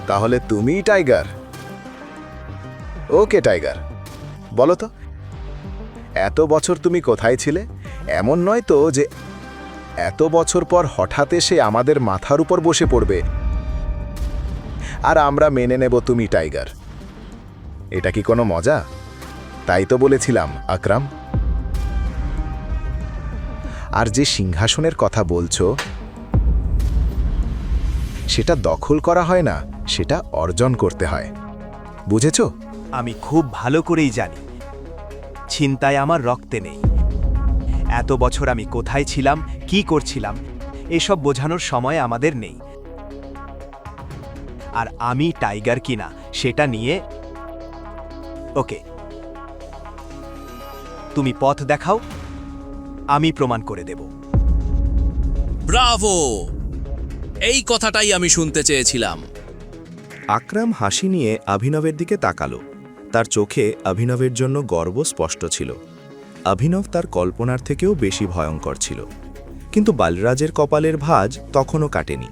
তাহলে তুমিই টাইগার। ওকে টাইগার, বলো তো, এত বছর তুমি কোথায় ছিলে? এমন নয় তো যে এত বছর পর হঠাৎ এসে আমাদের মাথার উপর বসে পড়বে আর আমরা মেনে নেব তুমি টাইগার। এটা কি কোনো মজা? তাই তো বলেছিলাম আকরাম। আর যে সিংহাসনের কথা বলছো, সেটা দখল করা হয় না, সেটা অর্জন করতে হয়, বুঝেছো? আমি খুব ভালো করেই জানি ছিনতাই আমার রক্তে নেই। এত বছর আমি কোথায় ছিলাম, কি করছিলাম, এসব বোঝানোর সময় আমাদের নেই। আর আমি টাইগার কিনা সেটা নিয়ে ওকে, তুমি পথ দেখাও, আমি প্রমাণ করে দেব। ব্রাভো! এই কথাটাই আমি শুনতে চেয়েছিলাম। আকরাম হাসি নিয়ে অভিনবের দিকে তাকালো। তার চোখে অভিনবের জন্য গর্ব স্পষ্ট ছিল। অভিনব তার কল্পনার থেকেও বেশি ভয়ঙ্কর ছিল, কিন্তু বালরাজের কপালের ভাঁজ তখনও কাটেনি।